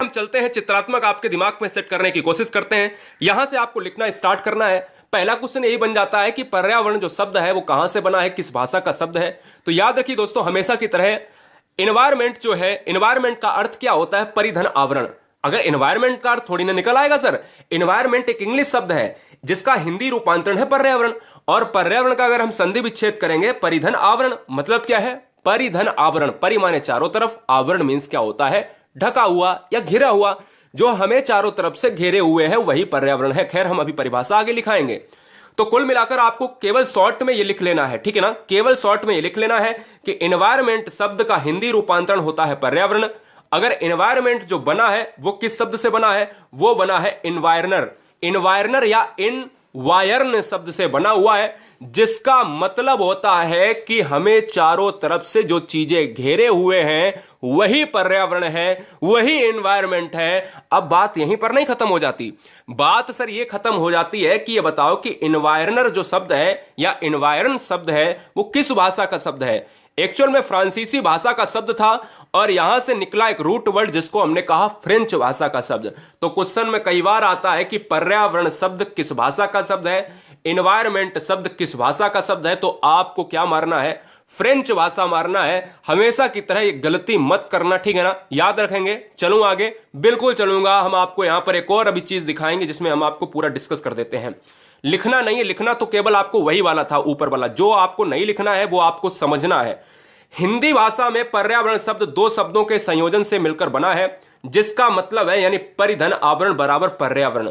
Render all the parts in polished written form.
चलते हैं, चित्रात्मक आपके दिमाग में सेट करने की कोशिश करते हैं। यहां से आपको लिखना स्टार्ट करना है। पहला क्वेश्चन यही बन जाता है कि पर्यावरण जो शब्द है वो कहां से बना है, किस भाषा का शब्द है। तो याद रखिए दोस्तों, हमेशा की तरह एनवायरमेंट जो है, एनवायरमेंट का अर्थ क्या होता है? परिधन आवरण। अगर एनवायरमेंट का अर्थ थोड़ी ना निकल आएगा सर। एनवायरमेंट एक इंग्लिश शब्द है जिसका हिंदी रूपांतरण है पर्यावरण, और पर्यावरण का अगर हम संधि विच्छेद करेंगे परिधन आवरण, मतलब क्या है? परिधन आवरण। परि माने चारों तरफ, आवरण मींस क्या होता है? ढका हुआ या घिरा हुआ। जो हमें चारों तरफ से घेरे हुए हैं वही पर्यावरण है। खैर, हम अभी परिभाषा आगे लिखाएंगे। तो कुल मिलाकर आपको केवल शॉर्ट में ये लिख लेना है, ठीक है ना? केवल शॉर्ट में ये लिख लेना है कि एनवायरमेंट शब्द का हिंदी रूपांतरण होता है पर्यावरण। अगर एनवायरमेंट जो बना है वो किस शब्द से बना है? वो बना है इन्वायरनर। इन्वायरनर या इनवायर्न शब्द से बना हुआ है, जिसका मतलब होता है कि हमें चारों तरफ से जो चीजें घेरे हुए हैं वही पर्यावरण है, वही एनवायरनमेंट है। अब बात यहीं पर नहीं खत्म हो जाती। बात सर ये खत्म हो जाती है कि ये बताओ कि इन्वायरनर जो शब्द है या इन्वायरन शब्द है वो किस भाषा का शब्द है? एक्चुअल में फ्रांसीसी भाषा का शब्द था, और यहां से निकला एक रूट वर्ड जिसको हमने कहा फ्रेंच भाषा का शब्द। तो क्वेश्चन में कई बार आता है कि पर्यावरण शब्द किस भाषा का शब्द है, एनवायरमेंट शब्द किस भाषा का शब्द है। तो आपको क्या मारना है? फ्रेंच भाषा मारना है। हमेशा की तरह ये गलती मत करना, ठीक है ना? याद रखेंगे। चलूं आगे? बिल्कुल चलूंगा। हम आपको यहां पर एक और अभी चीज दिखाएंगे जिसमें हम आपको पूरा डिस्कस कर देते हैं। लिखना नहीं है, लिखना तो केवल आपको वही वाला था ऊपर वाला। जो आपको नहीं लिखना है वो आपको समझना है। हिंदी भाषा में पर्यावरण शब्द दो शब्दों के संयोजन से मिलकर बना है, जिसका मतलब है यानी परिधन आवरण बराबर पर्यावरण।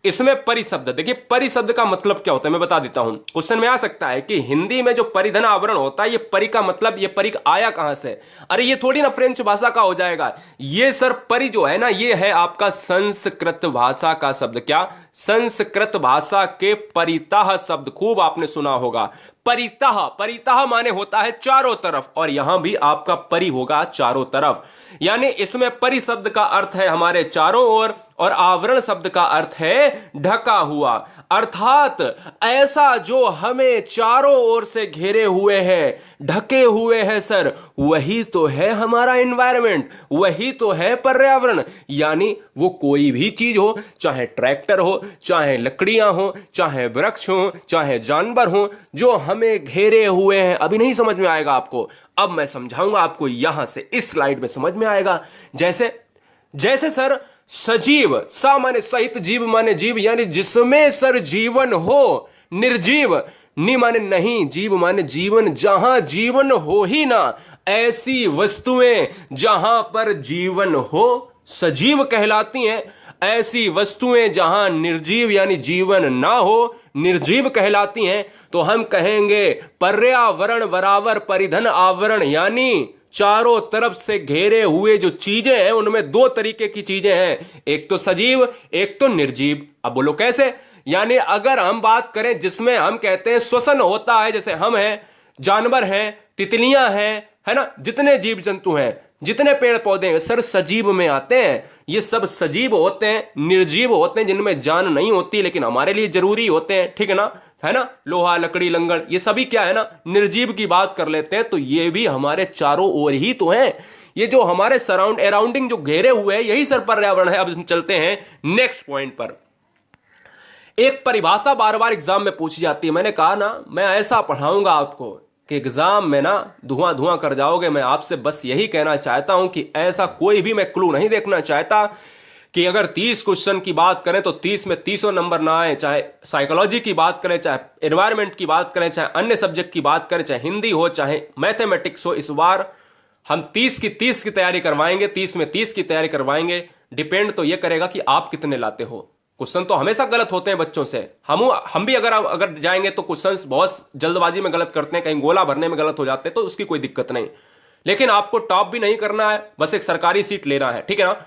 इसमें परि शब्द, देखिए परि शब्द का मतलब क्या होता है मैं बता देता हूं। क्वेश्चन में आ सकता है कि हिंदी में जो परिधन आवरण होता है, ये परि का मतलब, ये परि आया कहां से? अरे ये थोड़ी ना फ्रेंच भाषा का हो जाएगा। ये सर परि जो है ना, ये है आपका संस्कृत भाषा का शब्द। क्या? संस्कृत भाषा के परितः शब्द, खूब आपने सुना होगा। परितः, परितः माने होता है चारों तरफ, और यहां भी आपका परि होगा चारों तरफ। यानी इसमें परि शब्द का अर्थ है हमारे चारों ओर, और आवरण शब्द का अर्थ है ढका हुआ। अर्थात ऐसा जो हमें चारों ओर से घेरे हुए है, ढके हुए है सर, वही तो है हमारा एनवायरनमेंट, वही तो है पर्यावरण। यानी वो कोई भी चीज हो, चाहे ट्रैक्टर हो, चाहे लकड़ियां हो, चाहे वृक्ष हो, चाहे जानवर हो, जो हमें घेरे हुए हैं। अभी नहीं समझ में आएगा आपको, अब मैं समझाऊंगा आपको। यहां से इस स्लाइड में समझ में आएगा। जैसे सर सजीव, सा माने सहित, जीव माने जीव, यानी जिसमें सर जीवन हो। निर्जीव, नि माने नहीं, जीव माने जीवन, जहां जीवन हो ही ना, ऐसी वस्तुएं जहां पर जीवन हो सजीव कहलाती हैं। ऐसी वस्तुएं जहां निर्जीव यानी जीवन ना हो निर्जीव कहलाती हैं। तो हम कहेंगे पर्यावरण बराबर परिधन आवरण, यानी चारों तरफ से घेरे हुए जो चीजें हैं उनमें दो तरीके की चीजें हैं, एक तो सजीव, एक तो निर्जीव। अब बोलो कैसे? यानी अगर हम बात करें जिसमें हम कहते हैं श्वसन होता है, जैसे हम हैं, जानवर हैं, तितलियां हैं, है ना, जितने जीव जंतु हैं, जितने पेड़ पौधे हैं सर सजीव में आते हैं। ये सब सजीव होते हैं, निर्जीव होते हैं जिनमें जान नहीं होती लेकिन हमारे लिए जरूरी होते हैं, ठीक है ना? लोहा, लकड़ी, लंगड़, ये सभी क्या है ना, निर्जीव की बात कर लेते हैं। तो ये भी हमारे चारों ओर ही तो हैं। ये जो हमारे अराउंडिंग जो घेरे हुए हैं यही सर पर्यावरण है। अब हम चलते हैं नेक्स्ट पॉइंट पर। एक परिभाषा बार बार एग्जाम में पूछी जाती है। मैंने कहा ना, मैं ऐसा पढ़ाऊंगा आपको कि एग्जाम में ना धुआं धुआं कर जाओगे। मैं आपसे बस यही कहना चाहता हूं कि ऐसा कोई भी मैं क्लू नहीं देखना चाहता कि अगर 30 क्वेश्चन की बात करें तो 30 में 30 नंबर ना आए। चाहे साइकोलॉजी की बात करें, चाहे एनवायरनमेंट की बात करें, चाहे अन्य सब्जेक्ट की बात करें, चाहे हिंदी हो, चाहे मैथमेटिक्स हो, इस बार हम 30 की तैयारी करवाएंगे, 30 में 30 की तैयारी करवाएंगे। डिपेंड तो यह करेगा कि आप कितने लाते हो। क्वेश्चन तो हमेशा गलत होते हैं बच्चों से। हम भी अगर जाएंगे तो क्वेश्चंस बहुत जल्दबाजी में गलत करते हैं, कहीं गोला भरने में गलत हो जाते हैं, तो उसकी कोई दिक्कत नहीं। लेकिन आपको टॉप भी नहीं करना है, बस एक सरकारी सीट लेना है, ठीक है ना?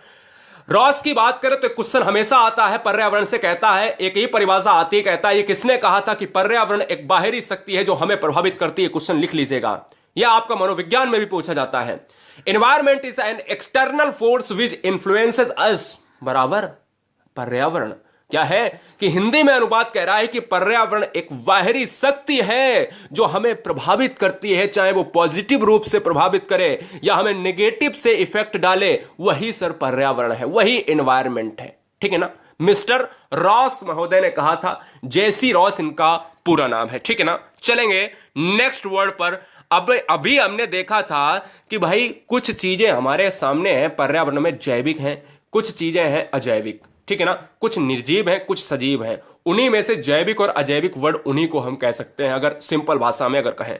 रॉस की बात करें तो क्वेश्चन हमेशा आता है पर्यावरण से, कहता है एक ही परिभाषा आती है, कहता है ये किसने कहा था कि पर्यावरण एक बाहरी शक्ति है जो हमें प्रभावित करती है। क्वेश्चन लिख लीजिएगा, यह आपका मनोविज्ञान में भी पूछा जाता है। Environment is an external force which influences us बराबर पर्यावरण। क्या है कि हिंदी में अनुवाद कह रहा है कि पर्यावरण एक बाहरी शक्ति है जो हमें प्रभावित करती है, चाहे वो पॉजिटिव रूप से प्रभावित करे या हमें नेगेटिव से इफेक्ट डाले, वही सर पर्यावरण है, वही एनवायरमेंट है। ठीक है ना, मिस्टर रॉस महोदय ने कहा था, जेसी रॉस इनका पूरा नाम है। ठीक है ना, चलेंगे नेक्स्ट वर्ड पर। अब अभी हमने देखा था कि भाई कुछ चीजें हमारे सामने हैं पर्यावरण में, जैविक हैं, कुछ चीजें हैं अजैविक। ठीक है ना, कुछ निर्जीव हैं, कुछ सजीव हैं। उन्हीं में से जैविक और अजैविक वर्ड उन्हीं को हम कह सकते हैं, अगर सिंपल भाषा में अगर कहें।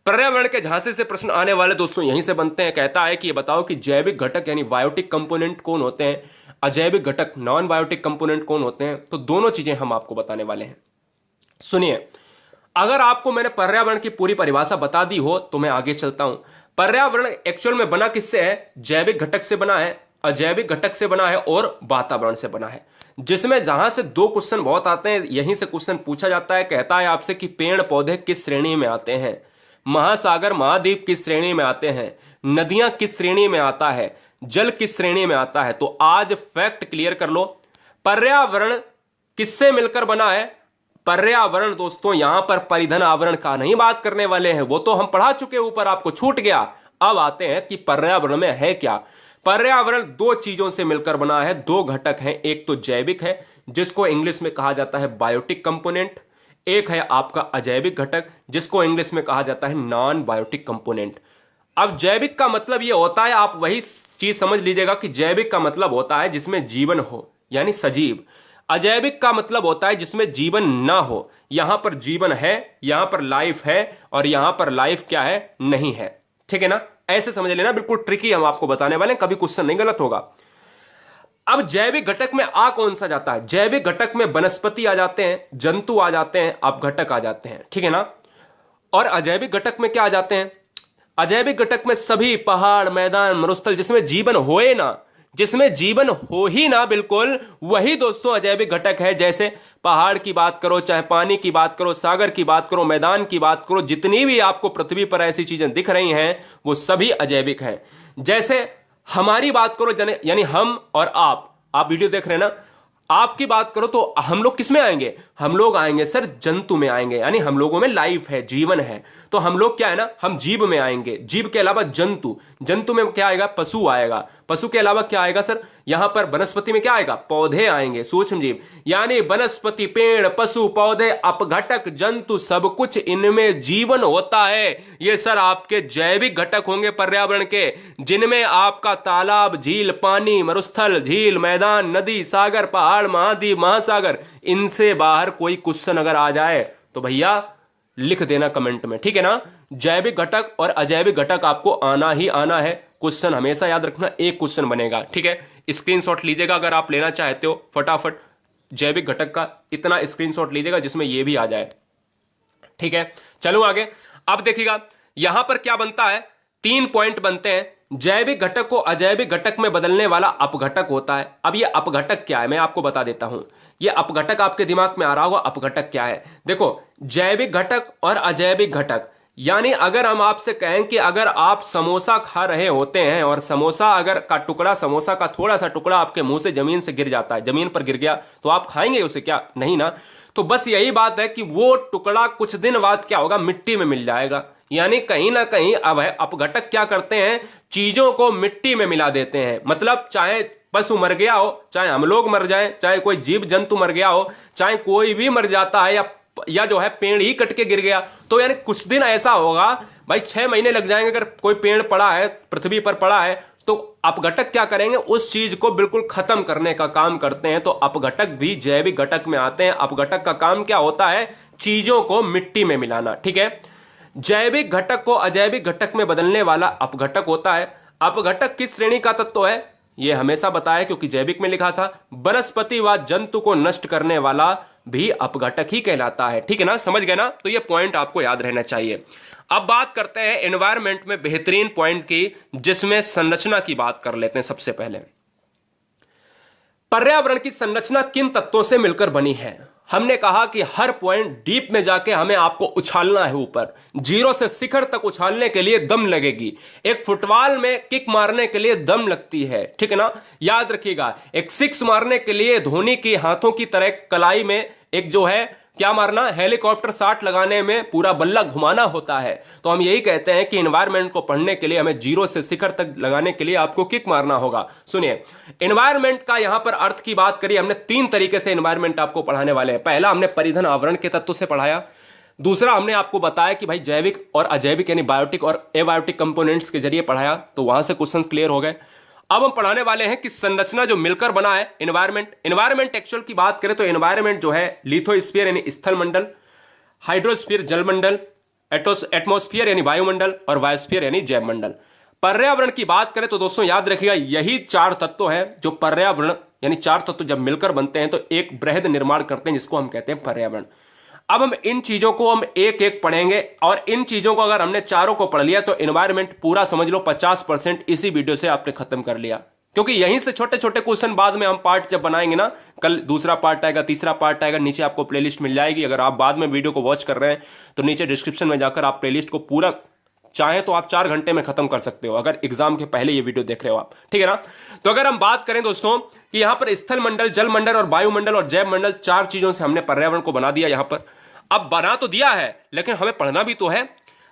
पर्यावरण के झांसे से प्रश्न आने वाले दोस्तों यहीं से बनते हैं। कहता है कि ये बताओ कि जैविक घटक यानी बायोटिक कंपोनेंट कौन होते हैं, अजैविक घटक नॉन बायोटिक कंपोनेंट कौन होते हैं। तो दोनों चीजें हम आपको बताने वाले हैं। सुनिए, अगर आपको मैंने पर्यावरण की पूरी परिभाषा बता दी हो तो मैं आगे चलता हूं। पर्यावरण एक्चुअल में बना किससे है? जैविक घटक से बना है, अजैविक घटक से बना है और वातावरण से बना है। जिसमें जहां से दो क्वेश्चन बहुत आते हैं, यहीं से क्वेश्चन पूछा जाता है। कहता है आपसे कि पेड़ पौधे किस श्रेणी में आते हैं, महासागर महाद्वीप किस श्रेणी में आते हैं, नदियां किस श्रेणी में आता है, जल किस श्रेणी में आता है। तो आज फैक्ट क्लियर कर लो, पर्यावरण किससे मिलकर बना है। पर्यावरण दोस्तों यहां पर परिधन आवरण का नहीं बात करने वाले हैं, वो तो हम पढ़ा चुके, ऊपर आपको छूट गया। अब आते हैं कि पर्यावरण में है क्या। पर्यावरण दो चीजों से मिलकर बना है, दो घटक हैं। एक तो जैविक है जिसको इंग्लिश में कहा जाता है बायोटिक कंपोनेंट, एक है आपका अजैविक घटक जिसको इंग्लिश में कहा जाता है नॉन बायोटिक कंपोनेंट। अब जैविक का मतलब यह होता है, आप वही चीज समझ लीजिएगा कि जैविक का मतलब होता है जिसमें जीवन हो यानी सजीव। अजैविक का मतलब होता है जिसमें जीवन ना हो। यहां पर जीवन है, यहां पर लाइफ है और यहां पर लाइफ क्या है, नहीं है। ठीक है ना, ऐसे समझ लेना, बिल्कुल ट्रिकी हम आपको बताने वाले हैं, कभी क्वेश्चन नहीं गलत होगा। अब जैविक घटक में आ कौन सा जाता है? जैविक घटक में वनस्पति आ जाते हैं, जंतु आ जाते हैं, अपघटक आ जाते हैं। ठीक है ना, और अजैविक घटक में क्या आ जाते हैं? अजैविक घटक में सभी पहाड़, मैदान, मरुस्थल जिसमें जीवन होए ना, जिसमें जीवन हो ही ना बिल्कुल, वही दोस्तों अजैविक घटक है। जैसे पहाड़ की बात करो, चाहे पानी की बात करो, सागर की बात करो, मैदान की बात करो, जितनी भी आपको पृथ्वी पर ऐसी चीजें दिख रही हैं वो सभी अजैविक हैं। जैसे हमारी बात करो, यानी हम और आप वीडियो देख रहे हैं ना, आपकी बात करो तो हम लोग किस में आएंगे? हम लोग आएंगे सर जंतु में आएंगे, यानी हम लोगों में लाइफ है, जीवन है। तो हम लोग क्या है ना, हम जीव में आएंगे। जीव के अलावा जंतु, जंतु में क्या आएगा? पशु आएगा। पशु के अलावा क्या आएगा सर? यहां पर वनस्पति में क्या आएगा? पौधे आएंगे, सूक्ष्म जीव। यानी वनस्पति, पेड़, पशु, पौधे, अपघटक, जंतु, सब कुछ इनमें जीवन होता है। ये सर आपके जैविक घटक होंगे पर्यावरण के, जिनमें आपका तालाब, झील, पानी, मरुस्थल, झील, मैदान, नदी, सागर, पहाड़, महाद्वीप, महासागर, इनसे बाहर कोई क्वेश्चन अगर आ जाए तो भैया लिख देना कमेंट में। ठीक है ना, जैविक घटक और अजैविक घटक आपको आना ही आना है। क्वेश्चन हमेशा याद रखना, एक क्वेश्चन बनेगा। ठीक है, स्क्रीनशॉट लीजिएगा अगर आप लेना चाहते हो फटाफट जैविक घटक का, इतना स्क्रीनशॉट लीजिएगा जिसमें यह भी आ जाए। ठीक है, चलो आगे। अब देखिएगा यहां पर क्या बनता है, 3 पॉइंट बनते हैं। जैविक घटक को अजैविक घटक में बदलने वाला अपघटक होता है। अब यह अपघटक क्या है मैं आपको बता देता हूं। यह अपघटक आपके दिमाग में आ रहा होगा, अपघटक क्या है। देखो, जैविक घटक और अजैविक घटक, यानी अगर हम आपसे कहें कि अगर आप समोसा खा रहे होते हैं और समोसा अगर का टुकड़ा, समोसा का थोड़ा सा टुकड़ा आपके मुंह से जमीन से गिर जाता है, जमीन पर गिर गया, तो आप खाएंगे उसे क्या? नहीं ना। तो बस यही बात है कि वो टुकड़ा कुछ दिन बाद क्या होगा, मिट्टी में मिल जाएगा। यानी कहीं ना कहीं अब अपघटक क्या करते हैं, चीजों को मिट्टी में मिला देते हैं। मतलब चाहे पशु मर गया हो, चाहे हम लोग मर जाएं, चाहे कोई जीव जंतु मर गया हो, चाहे कोई भी मर जाता है, या जो है पेड़ ही कट के गिर गया, तो यानी कुछ दिन ऐसा होगा भाई, 6 महीने लग जाएंगे। अगर कोई पेड़ पड़ा है, पृथ्वी पर पड़ा है, तो अपघटक क्या करेंगे, उस चीज को बिल्कुल खत्म करने का काम करते हैं। तो अपघटक भी जैविक घटक में आते हैं। अपघटक का काम क्या होता है, चीजों को मिट्टी में मिलाना। ठीक है, जैविक घटक को अजैविक घटक में बदलने वाला अपघटक होता है। अपघटक किस श्रेणी का तत्व है, यह हमेशा बताया क्योंकि जैविक में लिखा था। वनस्पति व जंतु को नष्ट करने वाला भी अपघटक ही कहलाता है। ठीक है ना, समझ गए ना। तो यह पॉइंट आपको याद रहना चाहिए। अब बात करते हैं एनवायरनमेंट में बेहतरीन पॉइंट की, जिसमें संरचना की बात कर लेते हैं। सबसे पहले पर्यावरण की संरचना किन तत्वों से मिलकर बनी है? हमने कहा कि हर पॉइंट डीप में जाके हमें आपको उछालना है ऊपर, जीरो से शिखर तक उछालने के लिए दम लगेगी। एक फुटबॉल में किक मारने के लिए दम लगती है, ठीक है ना, याद रखिएगा। एक सिक्स मारने के लिए धोनी की हाथों की तरह कलाई में एक जो है क्या मारना, हेलीकॉप्टर शॉट लगाने में पूरा बल्ला घुमाना होता है। तो हम यही कहते हैं कि एनवायरनमेंट को पढ़ने के लिए हमें जीरो से शिखर तक लगाने के लिए आपको किक मारना होगा। सुनिए, एनवायरनमेंट का यहां पर अर्थ की बात करिए, हमने 3 तरीके से एनवायरनमेंट आपको पढ़ाने वाले हैं। पहला हमने परिधन आवरण के तत्व से पढ़ाया, दूसरा हमने आपको बताया कि भाई जैविक और अजैविक यानी बायोटिक और एबायोटिक कंपोनेंट्स के जरिए पढ़ाया, तो वहां से क्वेश्चंस क्लियर हो गए। अब हम पढ़ाने वाले हैं कि संरचना जो मिलकर बना है एनवायरनमेंट एक्चुअल की बात करें तो एनवायरनमेंट जो है लिथोस्फीयर यानी स्थल मंडल, हाइड्रोस्फीयर जलमंडल, एटमॉस्फेयर यानी वायुमंडल और बायोस्फीयर यानी जैव मंडल। पर्यावरण की बात करें तो दोस्तों याद रखिएगा यही 4 तत्व हैं जो पर्यावरण यानी 4 तत्व जब मिलकर बनते हैं तो एक बृहद निर्माण करते हैं जिसको हम कहते हैं पर्यावरण। अब हम इन चीजों को हम एक एक पढ़ेंगे और इन चीजों को अगर हमने चारों को पढ़ लिया तो एनवायरनमेंट पूरा समझ लो 50% इसी वीडियो से आपने खत्म कर लिया, क्योंकि यहीं से छोटे छोटे क्वेश्चन बाद में हम पार्ट जब बनाएंगे ना, कल दूसरा पार्ट आएगा, तीसरा पार्ट आएगा, नीचे आपको प्लेलिस्ट मिल जाएगी। अगर आप बाद में वीडियो को वॉच कर रहे हैं तो नीचे डिस्क्रिप्शन में जाकर आप प्लेलिस्ट को पूरा चाहें तो आप 4 घंटे में खत्म कर सकते हो, अगर एग्जाम के पहले ये वीडियो देख रहे हो आप, ठीक है ना। तो अगर हम बात करें दोस्तों कि यहां पर स्थल मंडल, जल मंडल और वायुमंडल और जैव मंडल 4 चीजों से हमने पर्यावरण को बना दिया। यहां पर अब बना तो दिया है लेकिन हमें पढ़ना भी तो है।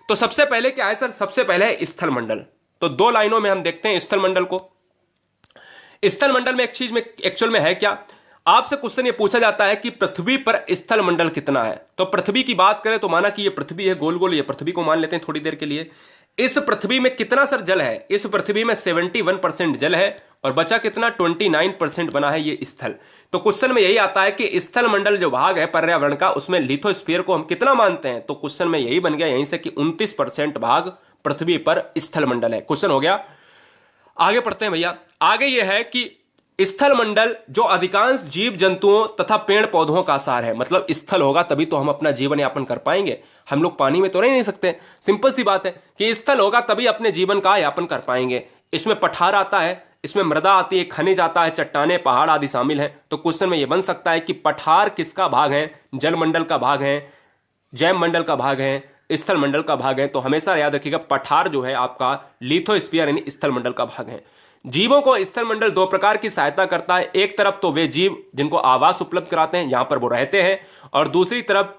तो सबसे पहले क्या है सर, सबसे पहले है स्थल मंडल। तो 2 लाइनों में हम देखते हैं स्थल मंडल को। स्थल मंडल में एक चीज में एक्चुअल में है क्या, आपसे क्वेश्चन ये पूछा जाता है कि पृथ्वी पर स्थल मंडल कितना है। तो पृथ्वी की बात करें तो माना कि ये पृथ्वी है गोल गोल, ये पृथ्वी को मान लेते हैं थोड़ी देर के लिए। इस पृथ्वी में कितना सर जल है, इस पृथ्वी में 71% जल है और बचा कितना 29% बना है ये स्थल। तो क्वेश्चन में यही आता है कि स्थल मंडल जो भाग है पर्यावरण का उसमें लिथोस्फीयर को हम कितना मानते हैं। तो क्वेश्चन में यही बन गया यहीं से कि 29% भाग पृथ्वी पर स्थल मंडल है। क्वेश्चन हो गया। आगे पढ़ते हैं भैया। आगे यह है कि स्थल मंडल जो अधिकांश जीव जंतुओं तथा पेड़ पौधों का आसार है, मतलब स्थल होगा तभी तो हम अपना जीवन यापन कर पाएंगे, हम लोग पानी में तो रह नहीं सकते। सिंपल सी बात है कि स्थल होगा तभी अपने जीवन का यापन कर पाएंगे। इसमें पठार आता है, इसमें मृदा आती है, खनिज आता है, चट्टाने पहाड़ आदि शामिल हैं। तो क्वेश्चन में यह बन सकता है कि पठार किसका भाग है, जल मंडल का भाग है, जैव मंडल का भाग है, स्थल मंडल का भाग है। तो हमेशा याद रखिएगा पठार जो है आपका लिथोस्फीयर यानी स्थल मंडल का भाग है। जीवों को स्थल मंडल 2 प्रकार की सहायता करता है। एक तरफ तो वे जीव जिनको आवास उपलब्ध कराते हैं, यहां पर वो रहते हैं, और दूसरी तरफ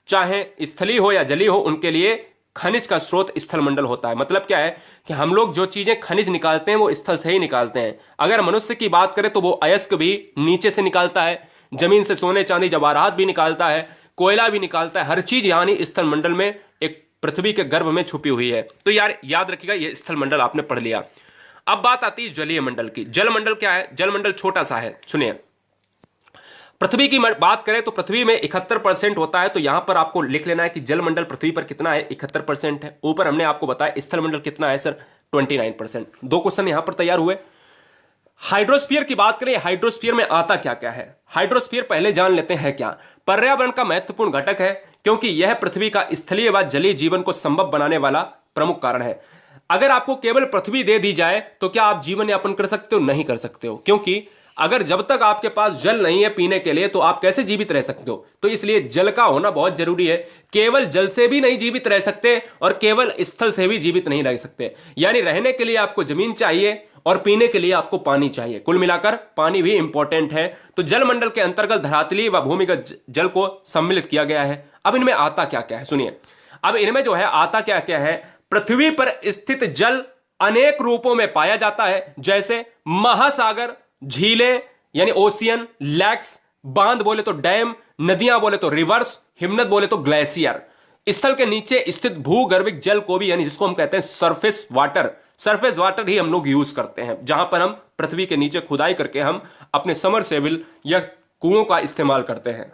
चाहे स्थलीय हो या जलीय हो उनके लिए खनिज का स्रोत स्थल मंडल होता है। मतलब क्या है कि हम लोग जो चीजें खनिज निकालते हैं वो स्थल से ही निकालते हैं। अगर मनुष्य की बात करें तो वो अयस्क भी नीचे से निकालता है, जमीन से सोने चांदी जवाहरात भी निकालता है, कोयला भी निकालता है, हर चीज यानी स्थल मंडल में एक पृथ्वी के गर्भ में छुपी हुई है। तो यार याद रखिएगा ये स्थल मंडल आपने पढ़ लिया। अब बात आती है जलीय मंडल की। जल मंडल क्या है, जल मंडल छोटा सा है। सुनिए, पृथ्वी की बात करें तो पृथ्वी में 71% होता है। तो यहां पर आपको लिख लेना है कि जल मंडल पृथ्वी पर कितना है, 71% है। ऊपर हमने आपको बताया स्थल मंडल कितना है सर, 29%। 2 क्वेश्चन यहां पर तैयार हुए। हाइड्रोस्फीयर की बात करें, हाइड्रोस्फीयर में आता क्या क्या है। हाइड्रोस्फीयर पहले जान लेते हैं क्या। पर्यावरण का महत्वपूर्ण घटक है क्योंकि यह पृथ्वी का स्थलीय व जलीय जीवन को संभव बनाने वाला प्रमुख कारण है। अगर आपको केवल पृथ्वी दे दी जाए तो क्या आप जीवन यापन कर सकते हो, नहीं कर सकते हो, क्योंकि अगर जब तक आपके पास जल नहीं है पीने के लिए तो आप कैसे जीवित रह सकते हो। तो इसलिए जल का होना बहुत जरूरी है। केवल जल से भी नहीं जीवित रह सकते और केवल स्थल से भी जीवित नहीं रह सकते। यानी रहने के लिए आपको जमीन चाहिए और पीने के लिए आपको पानी चाहिए। कुल मिलाकर पानी भी इंपॉर्टेंट है। तो जल मंडल के अंतर्गत धरातलीय व भूमिगत जल को सम्मिलित किया गया है। अब इनमें आता क्या क्या है सुनिए। अब इनमें जो है आता क्या क्या है, पृथ्वी पर स्थित जल अनेक रूपों में पाया जाता है, जैसे महासागर, झीलें यानी ओशियन, लैक्स, बांध बोले तो डैम, नदियां बोले तो रिवर्स, हिमनद बोले तो ग्लेशियर। स्थल के नीचे स्थित भूगर्भिक जल को भी यानी जिसको हम कहते हैं सरफेस वाटर ही हम लोग यूज करते हैं, जहां पर हम पृथ्वी के नीचे खुदाई करके हम अपने समरसेबिल या कुओं का इस्तेमाल करते हैं।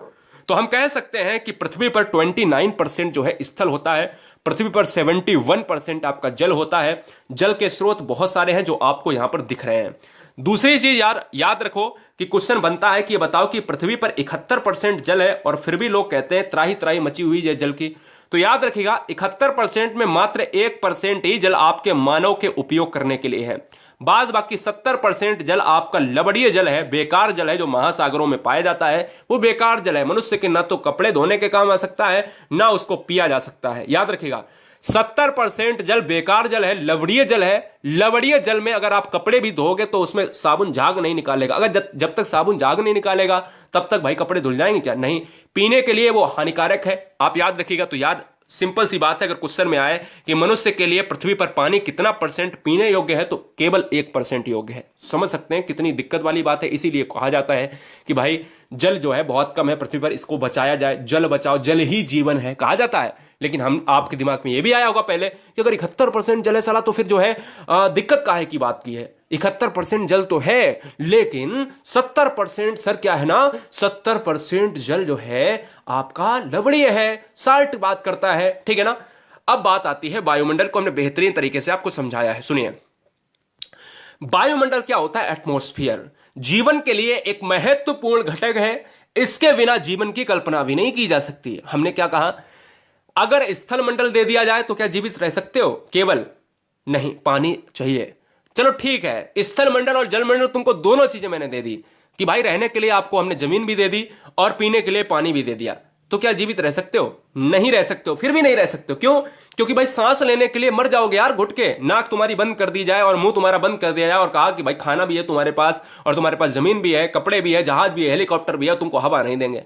तो हम कह सकते हैं कि पृथ्वी पर 29% जो है स्थल होता है, पृथ्वी पर 71% आपका जल होता है। जल के स्रोत बहुत सारे हैं जो आपको यहां पर दिख रहे हैं। दूसरी चीज याद रखो कि क्वेश्चन बनता है कि ये बताओ कि पृथ्वी पर 71% जल है और फिर भी लोग कहते हैं त्राही त्राही मची हुई है जल की। तो याद रखिएगा 71% में मात्र 1% ही जल आपके मानव के उपयोग करने के लिए है। बाद बाकी 70% जल आपका लवणीय जल है, बेकार जल है, जो महासागरों में पाया जाता है। वो बेकार जल है, मनुष्य के ना तो कपड़े धोने के काम आ सकता है, ना उसको पिया जा सकता है। याद रखिएगा, 70% जल बेकार जल है, लवणीय जल है। लवणीय जल में अगर आप कपड़े भी धोगे तो उसमें साबुन झाग नहीं निकालेगा। अगर जब तक साबुन झाग नहीं निकालेगा तब तक भाई कपड़े धुल जाएंगे क्या? नहीं, पीने के लिए वो हानिकारक है, आप याद रखिएगा। तो याद, सिंपल सी बात है, अगर क्वेश्चन में आए कि मनुष्य के लिए पृथ्वी पर पानी कितना % पीने योग्य है, तो केवल 1% योग्य है। समझ सकते हैं कितनी दिक्कत वाली बात है। इसीलिए कहा जाता है कि भाई जल जो है बहुत कम है पृथ्वी पर, इसको बचाया जाए, जल बचाओ, जल ही जीवन है कहा जाता है। लेकिन हम आपके दिमाग में यह भी आया होगा पहले कि अगर 71% जल है साला, तो फिर जो है दिक्कत काहे की बात की है? 71% जल तो है, लेकिन 70% सर क्या है ना, 70% जल जो है आपका लवणीय है, साल्ट बात करता है, ठीक है ना। अब बात आती है वायुमंडल को हमने बेहतरीन तरीके से आपको समझाया है। सुनिए, वायुमंडल क्या होता है? एटमॉस्फेयर जीवन के लिए एक महत्वपूर्ण घटक है। इसके बिना जीवन की कल्पना भी नहीं की जा सकती। हमने क्या कहा, अगर स्थल मंडल दे दिया जाए तो क्या जीवित रह सकते हो? केवल नहीं, पानी चाहिए। चलो ठीक है, स्थल मंडल और जल मंडल तुमको दोनों चीजें मैंने दे दी कि भाई रहने के लिए आपको हमने जमीन भी दे दी और पीने के लिए पानी भी दे दिया, तो क्या जीवित रह सकते हो? नहीं रह सकते हो। फिर भी नहीं रह सकते हो, क्यों? क्योंकि भाई सांस लेने के लिए मर जाओगे यार घुट के। नाक तुम्हारी बंद कर दी जाए और मुंह तुम्हारा बंद कर दिया जाए और कहा कि भाई खाना भी है तुम्हारे पास और तुम्हारे पास जमीन भी है, कपड़े भी है, जहाज भी है, हेलीकॉप्टर भी है, तुमको हवा नहीं देंगे।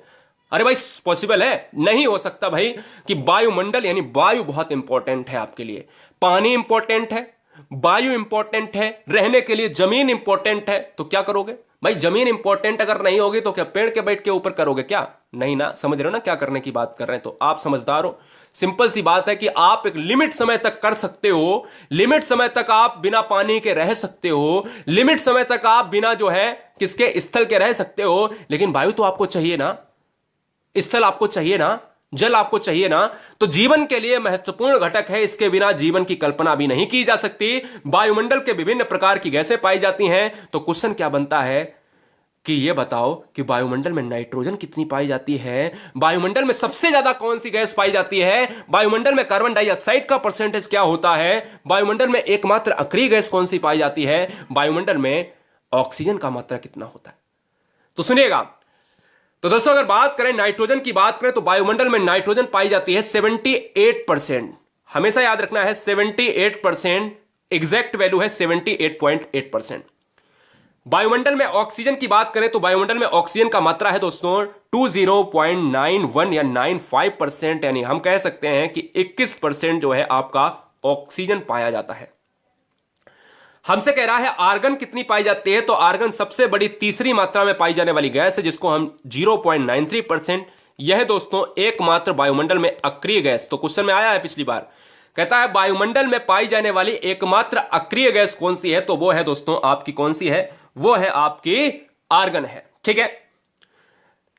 अरे भाई पॉसिबल है? नहीं हो सकता भाई। कि वायुमंडल यानी वायु बहुत इंपॉर्टेंट है आपके लिए, पानी इंपॉर्टेंट है, वायु इंपॉर्टेंट है, रहने के लिए जमीन इंपॉर्टेंट है। तो क्या करोगे भाई? जमीन इंपॉर्टेंट अगर नहीं होगी तो क्या पेड़ के बैठ के ऊपर करोगे क्या? नहीं ना। समझ रहे हो ना क्या करने की बात कर रहे हैं? तो आप समझदार हो। सिंपल सी बात है कि आप एक लिमिट समय तक कर सकते हो, लिमिट समय तक आप बिना पानी के रह सकते हो, लिमिट समय तक आप बिना जो है किसके, स्थल के रह सकते हो। लेकिन वायु तो आपको चाहिए ना, स्थल आपको चाहिए ना, जल आपको चाहिए ना। तो जीवन के लिए महत्वपूर्ण घटक है, इसके बिना जीवन की कल्पना भी नहीं की जा सकती। वायुमंडल के विभिन्न प्रकार की गैसें पाई जाती हैं। तो क्वेश्चन क्या बनता है कि ये बताओ कि वायुमंडल में नाइट्रोजन कितनी पाई जाती है? वायुमंडल में सबसे ज्यादा कौन सी गैस पाई जाती है? वायुमंडल में कार्बन डाइऑक्साइड का परसेंटेज क्या होता है? वायुमंडल में एकमात्र अक्रिय गैस कौन सी पाई जाती है? वायुमंडल में ऑक्सीजन का मात्रा कितना होता है? तो सुनिएगा, तो दोस्तों अगर बात करें नाइट्रोजन की बात करें तो वायुमंडल में नाइट्रोजन पाई जाती है 78%। हमेशा याद रखना है 78%, एग्जैक्ट वैल्यू है 78.8%। वायुमंडल में ऑक्सीजन की बात करें तो वायुमंडल में ऑक्सीजन का मात्रा है दोस्तों 20.91 या 95%, यानी हम कह सकते हैं कि 21% जो है आपका ऑक्सीजन पाया जाता है। हमसे कह रहा है आर्गन कितनी पाई जाती है? तो आर्गन सबसे बड़ी तीसरी मात्रा में पाई जाने वाली गैस है, जिसको हम 0.93%। यह दोस्तों एकमात्र वायुमंडल में अक्रिय गैस, तो क्वेश्चन में आया है पिछली बार, कहता है वायुमंडल में पाई जाने वाली एकमात्र अक्रिय गैस कौन सी है? तो वो है दोस्तों आपकी कौन सी है? वो है आपकी आर्गन है। ठीक है,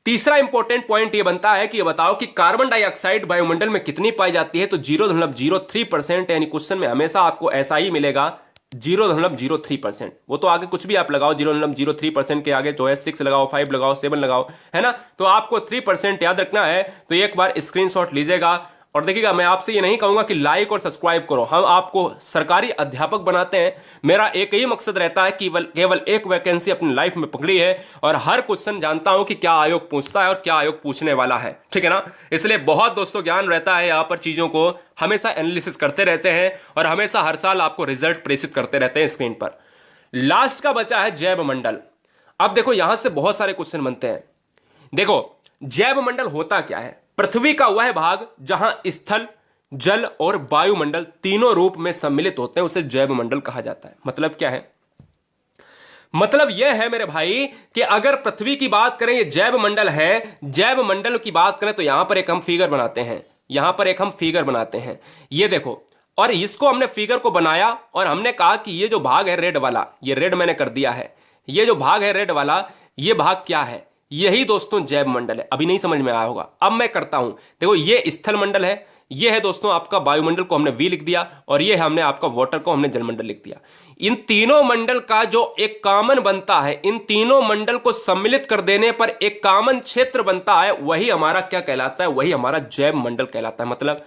तीसरा इंपॉर्टेंट पॉइंट ये बनता है कि ये बताओ कि कार्बन डाइऑक्साइड वायुमंडल में कितनी पाई जाती है? तो 0.03%, यानी क्वेश्चन में हमेशा आपको ऐसा ही मिलेगा 0.03%। वो तो आगे कुछ भी आप लगाओ, 0.03% के आगे जो है 6 लगाओ, 5 लगाओ, 7 लगाओ, है ना। तो आपको 3% याद रखना है। तो एक बार स्क्रीनशॉट लीजिएगा और देखिएगा, मैं आपसे ये नहीं कहूंगा कि लाइक और सब्सक्राइब करो, हम आपको सरकारी अध्यापक बनाते हैं। मेरा एक ही मकसद रहता है कि केवल एक वैकेंसी अपनी लाइफ में पकड़ी है और हर क्वेश्चन जानता हूं कि क्या आयोग पूछता है और क्या आयोग पूछने वाला है, ठीक है ना। इसलिए बहुत दोस्तों ज्ञान रहता है, यहां पर चीजों को हमेशा एनालिसिस करते रहते हैं और हमेशा हर साल आपको रिजल्ट प्रेषित करते रहते हैं स्क्रीन पर। लास्ट का बचा है जैव मंडल। अब देखो यहां से बहुत सारे क्वेश्चन बनते हैं। देखो जैव मंडल होता क्या है? पृथ्वी का वह भाग जहां स्थल, जल और वायुमंडल तीनों रूप में सम्मिलित होते हैं, उसे जैव मंडल कहा जाता है। मतलब क्या है? मतलब यह है मेरे भाई कि अगर पृथ्वी की बात करें, ये जैव मंडल है, जैव मंडल की बात करें तो यहां पर एक हम फिगर बनाते हैं, यहां पर एक हम फिगर बनाते हैं, ये देखो। और इसको हमने फिगर को बनाया और हमने कहा कि ये जो भाग है रेड वाला, ये रेड मैंने कर दिया है, ये जो भाग है रेड वाला, ये भाग क्या है? यही दोस्तों जैव मंडल है। अभी नहीं समझ में आया होगा, अब मैं करता हूं। देखो ये स्थल मंडल है, ये है दोस्तों आपका वायुमंडल को हमने वी लिख दिया और ये हमने आपका वाटर को हमने जलमंडल लिख दिया। इन तीनों मंडल का जो एक कॉमन बनता है, इन तीनों मंडल को सम्मिलित कर देने पर एक कॉमन क्षेत्र बनता है, वही हमारा क्या कहलाता है? वही हमारा जैव मंडल कहलाता है। मतलब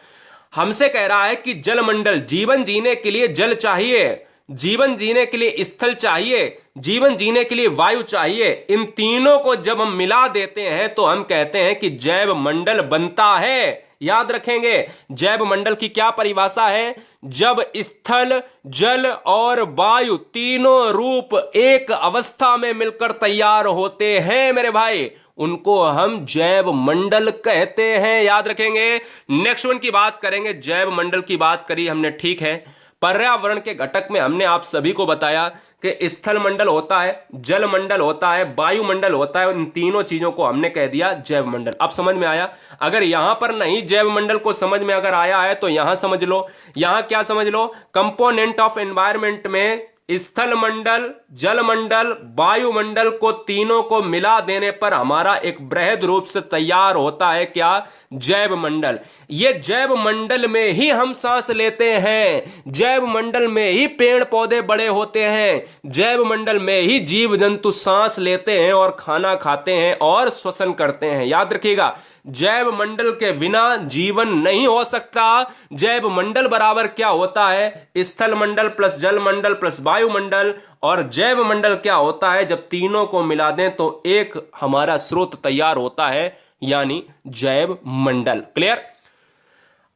हमसे कह रहा है कि जल मंडल, जीवन जीने के लिए जल चाहिए, जीवन जीने के लिए स्थल चाहिए, जीवन जीने के लिए वायु चाहिए। इन तीनों को जब हम मिला देते हैं तो हम कहते हैं कि जैव मंडल बनता है। याद रखेंगे, जैव मंडल की क्या परिभाषा है? जब स्थल, जल और वायु तीनों रूप एक अवस्था में मिलकर तैयार होते हैं मेरे भाई, उनको हम जैव मंडल कहते हैं। याद रखेंगे। नेक्स्ट वन की बात करेंगे। जैव मंडल की बात करी हमने, ठीक है। पर्यावरण के घटक में हमने आप सभी को बताया कि स्थल मंडल होता है, जल मंडल होता है, वायुमंडल होता है। इन तीनों चीजों को हमने कह दिया जैव मंडल। अब समझ में आया? अगर यहां पर नहीं जैव मंडल को समझ में अगर आया है तो यहां समझ लो। यहां क्या समझ लो? कंपोनेंट ऑफ एनवायरमेंट में स्थल मंडल, जल मंडल, वायुमंडल को तीनों को मिला देने पर हमारा एक बृहद रूप से तैयार होता है क्या? जैव मंडल। ये जैव मंडल में ही हम सांस लेते हैं, जैव मंडल में ही पेड़ पौधे बड़े होते हैं, जैव मंडल में ही जीव जंतु सांस लेते हैं और खाना खाते हैं और श्वसन करते हैं। याद रखिएगा, जैव मंडल के बिना जीवन नहीं हो सकता। जैव मंडल बराबर क्या होता है? स्थल मंडल प्लस जल मंडल प्लस वायुमंडल। और जैव मंडल क्या होता है? जब तीनों को मिला दें तो एक हमारा स्रोत तैयार होता है, यानी जैव मंडल। क्लियर?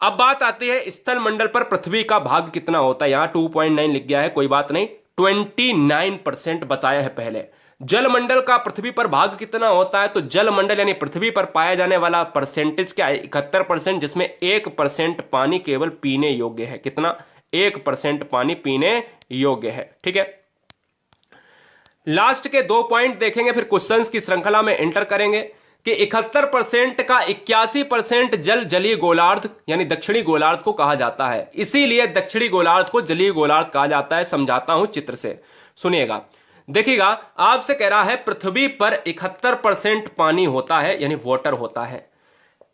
अब बात आती है स्थल मंडल पर पृथ्वी का भाग कितना होता है। यहां 2.9 लिख गया है, कोई बात नहीं, 29% बताया है पहले। जल मंडल का पृथ्वी पर भाग कितना होता है? तो जल मंडल यानी पृथ्वी पर पाया जाने वाला परसेंटेज क्या है? 71%, जिसमें 1% पानी केवल पीने योग्य है। कितना? 1% पानी पीने योग्य है। ठीक है। लास्ट के 2 पॉइंट देखेंगे, फिर क्वेश्चंस की श्रृंखला में एंटर करेंगे कि 71% का 81% जल जलीय गोलार्ध यानी दक्षिणी गोलार्ध को कहा जाता है। इसीलिए दक्षिणी गोलार्ध को जलीय गोलार्ध कहा जाता है। समझाता हूं चित्र से, सुनिएगा, देखिएगा। आपसे कह रहा है पृथ्वी पर 71% पानी होता है, यानी वाटर होता है।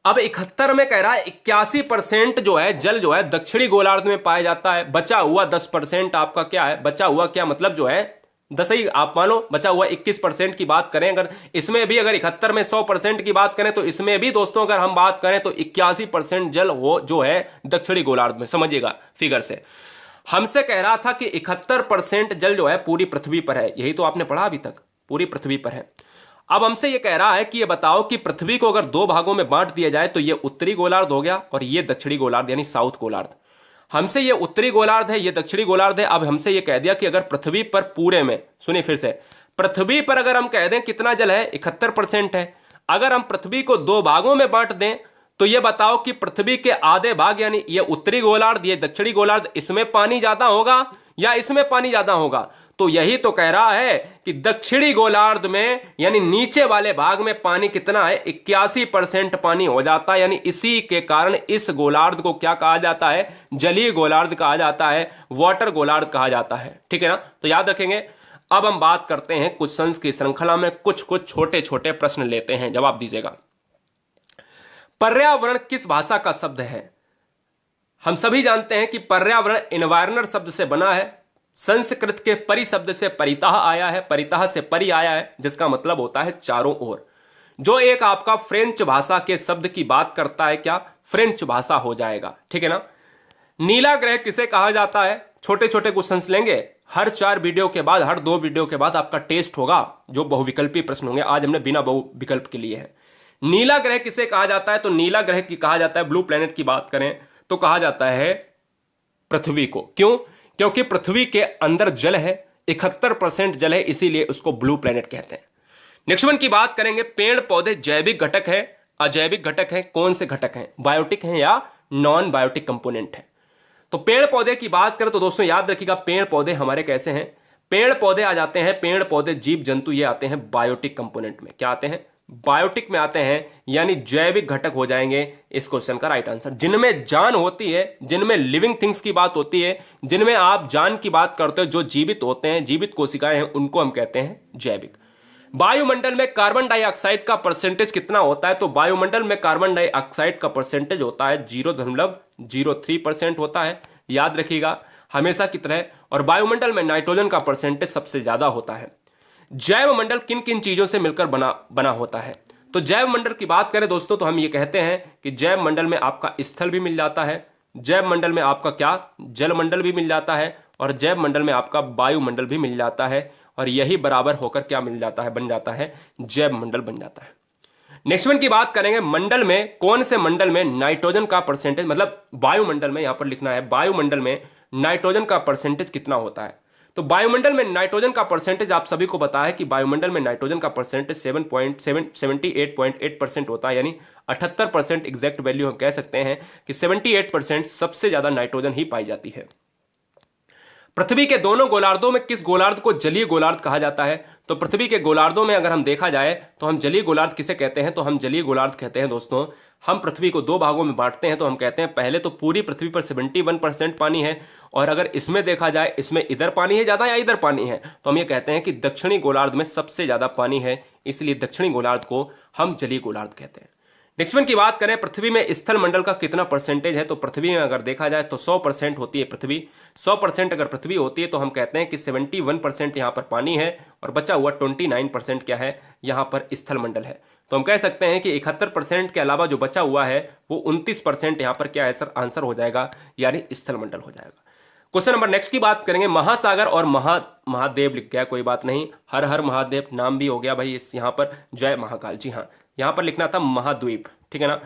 अब 71 में कह रहा है 81% जो है जल जो है दक्षिणी गोलार्ध में पाया जाता है। बचा हुआ 10% आपका क्या है? बचा हुआ क्या मतलब जो है 10 ही आप मान लो, बचा हुआ 21% की बात करें। अगर इसमें भी अगर 71 में 100% की बात करें तो इसमें भी दोस्तों अगर हम बात करें तो 81% जल हो जो है दक्षिणी गोलार्ध में। समझिएगा फिगर से। हमसे कह रहा था कि 71% जल जो है पूरी पृथ्वी पर है। यही तो आपने पढ़ा अभी तक, पूरी पृथ्वी पर है। अब हमसे ये कह रहा है कि ये बताओ कि पृथ्वी को अगर 2 भागों में बांट दिया जाए तो ये उत्तरी गोलार्ध हो गया और ये दक्षिणी गोलार्ध यानी साउथ गोलार्ध। हमसे ये उत्तरी गोलार्ध है, ये दक्षिणी गोलार्ध है। अब हमसे ये कह दिया कि अगर पृथ्वी पर पूरे में, सुनिए फिर से, पृथ्वी पर अगर हम कह दें कितना जल है? 71% है। अगर हम पृथ्वी को 2 भागों में बांट दें तो ये बताओ कि पृथ्वी के आधे भाग यानी ये उत्तरी गोलार्ध, ये दक्षिणी गोलार्ध, इसमें पानी ज्यादा होगा या इसमें पानी ज्यादा होगा? तो यही तो कह रहा है कि दक्षिणी गोलार्ध में यानी नीचे वाले भाग में पानी कितना है? 81% पानी हो जाता है। यानी इसी के कारण इस गोलार्ध को क्या कहा जाता है? जलीय गोलार्ध कहा जाता है, वाटर गोलार्ध कहा जाता है। ठीक है ना? तो याद रखेंगे। अब हम बात करते हैं क्वेश्चंस की श्रृंखला में, कुछ छोटे छोटे प्रश्न लेते हैं, जवाब दीजिएगा। पर्यावरण किस भाषा का शब्द है? हम सभी जानते हैं कि पर्यावरण एनवायरनर शब्द से बना है। संस्कृत के परि शब्द से परितः आया है, परितः से परि आया है, जिसका मतलब होता है चारों ओर। जो एक आपका फ्रेंच भाषा के शब्द की बात करता है, क्या फ्रेंच भाषा हो जाएगा। ठीक है ना? नीला ग्रह किसे कहा जाता है? छोटे छोटे क्वेश्चंस लेंगे। हर 4 वीडियो के बाद, हर 2 वीडियो के बाद आपका टेस्ट होगा जो बहुविकल्पी प्रश्न होंगे। आज हमने बिना बहुविकल्प के लिए है। नीला ग्रह किसे कहा जाता है? तो नीला ग्रह की कहा जाता है, ब्लू प्लेनेट की बात करें तो कहा जाता है पृथ्वी को। क्यों? क्योंकि पृथ्वी के अंदर जल है, 71% जल है, इसीलिए उसको ब्लू प्लेनेट कहते हैं। नेक्स्ट वन की बात करेंगे। पेड़ पौधे जैविक घटक है, अजैविक घटक है? कौन से घटक हैं? बायोटिक हैं या नॉन बायोटिक कंपोनेंट है? तो पेड़ पौधे की बात करें तो दोस्तों याद रखिएगा, पेड़ पौधे हमारे कैसे हैं? पेड़ पौधे आ जाते हैं, पेड़ पौधे जीव जंतु ये आते हैं बायोटिक कंपोनेंट में। क्या आते हैं? बायोटिक में आते हैं, यानी जैविक घटक हो जाएंगे इस क्वेश्चन का राइट आंसर। जिनमें जान होती है, जिनमें लिविंग थिंग्स की बात होती है, जिनमें आप जान की बात करते हो, जो जीवित होते हैं, जीवित कोशिकाएं हैं, उनको हम कहते हैं जैविक। वायुमंडल में कार्बन डाइऑक्साइड का परसेंटेज कितना होता है? तो वायुमंडल में कार्बन डाइऑक्साइड का परसेंटेज होता है 0.03% होता है। याद रखिएगा हमेशा की तरह। और वायुमंडल में नाइट्रोजन का परसेंटेज सबसे ज्यादा होता है। जैव मंडल किन किन चीजों से मिलकर बना होता है? तो जैव मंडल की बात करें दोस्तों तो हम ये कहते हैं कि जैव मंडल में आपका स्थल भी मिल जाता है, जैव मंडल में आपका क्या जल मंडल भी मिल जाता है, और जैव मंडल में आपका वायुमंडल भी मिल जाता है, और यही बराबर होकर क्या मिल जाता है, बन जाता है जैव मंडल बन जाता है। नेक्स्ट वन की बात करेंगे, मंडल में कौन से मंडल में नाइट्रोजन का परसेंटेज, मतलब वायुमंडल में, यहां पर लिखना है वायुमंडल में नाइट्रोजन का परसेंटेज कितना होता है। तो वायुमंडल में नाइट्रोजन का परसेंटेज आप सभी को पता है कि वायुमंडल में नाइट्रोजन का परसेंटेज 78.8% होता है, यानी 78% एग्जैक्ट वैल्यू हम कह सकते हैं कि 78% सबसे ज्यादा नाइट्रोजन ही पाई जाती है। पृथ्वी के दोनों गोलार्धों में किस गोलार्ध को जलीय गोलार्ध कहा जाता है। तो पृथ्वी के गोलार्धों में अगर हम देखा जाए तो हम जलीय गोलार्ध किसे कहते हैं, तो हम जलीय गोलार्ध कहते हैं दोस्तों, हम पृथ्वी को दो भागों में बांटते हैं। तो हम कहते हैं पहले तो पूरी पृथ्वी पर 71% पानी है, और अगर इसमें देखा जाए इसमें इधर पानी है ज्यादा या इधर पानी है, तो हम ये कहते हैं कि दक्षिणी गोलार्ध में सबसे ज्यादा पानी है, इसलिए दक्षिणी गोलार्ध को हम जलीय गोलार्ध कहते हैं। नेक्स्ट वन की बात करें, पृथ्वी में स्थल मंडल का कितना परसेंटेज है। तो पृथ्वी में अगर देखा जाए तो 100% होती है पृथ्वी। 100% अगर पृथ्वी होती है तो हम कहते हैं कि 71% यहां पर पानी है, और बचा हुआ 29% क्या है, यहां पर स्थल मंडल है। तो हम कह सकते हैं कि 71% के अलावा जो बचा हुआ है वो 29% यहां पर क्या है सर, आंसर हो जाएगा, यानी स्थल मंडल हो जाएगा। क्वेश्चन नंबर नेक्स्ट की बात करेंगे, महासागर और महादेव लिख गया, कोई बात नहीं, हर हर महादेव नाम भी हो गया भाई इस यहां पर, जय महाकाल, जी हाँ, यहां पर लिखना था महाद्वीप, ठीक है ना।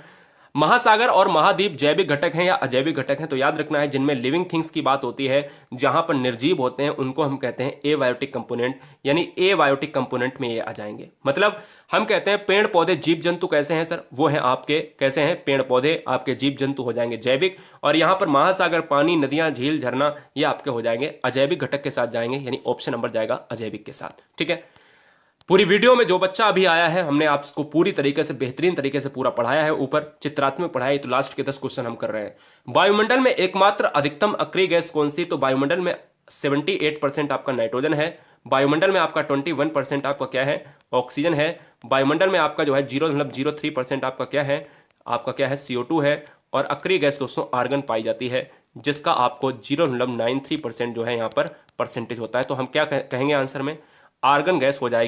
महासागर और महाद्वीप जैविक घटक हैं या अजैविक घटक हैं, तो याद रखना है जिनमें लिविंग थिंग्स की बात होती है, जहां पर निर्जीव होते हैं, उनको हम कहते हैं एबायोटिक कंपोनेंट, यानी एबायोटिक कंपोनेंट में ये आ जाएंगे। मतलब हम कहते हैं पेड़ पौधे जीव जंतु कैसे हैं सर, वो हैं आपके कैसे हैं, पेड़ पौधे आपके जीव जंतु हो जाएंगे जैविक, और यहां पर महासागर, पानी, नदियां, झील, झरना, ये आपके हो जाएंगे अजैविक घटक के साथ जाएंगे, यानी ऑप्शन नंबर जाएगा अजैविक के साथ, ठीक है। पूरी वीडियो में जो बच्चा अभी आया है, हमने आपको पूरी तरीके से बेहतरीन तरीके से पूरा पढ़ाया है, ऊपर चित्रात्मक पढ़ाया, तो लास्ट के 10 क्वेश्चन हम कर रहे हैं। वायुमंडल में एकमात्र अधिकतम अक्रिय गैस कौन सी, तो वायुमंडल में 78% आपका नाइट्रोजन है, वायुमंडल में आपका 21% आपका क्या है, ऑक्सीजन है, वायुमंडल में आपका जो है 0.03% आपका क्या है, CO2 है, और अक्रिय गैस दोस्तों आर्गन पाई जाती है, जिसका आपको 0.93% जो है यहाँ पर परसेंटेज होता है। तो हम क्या कहेंगे आंसर में, आर्गन गैस हो जाएगी।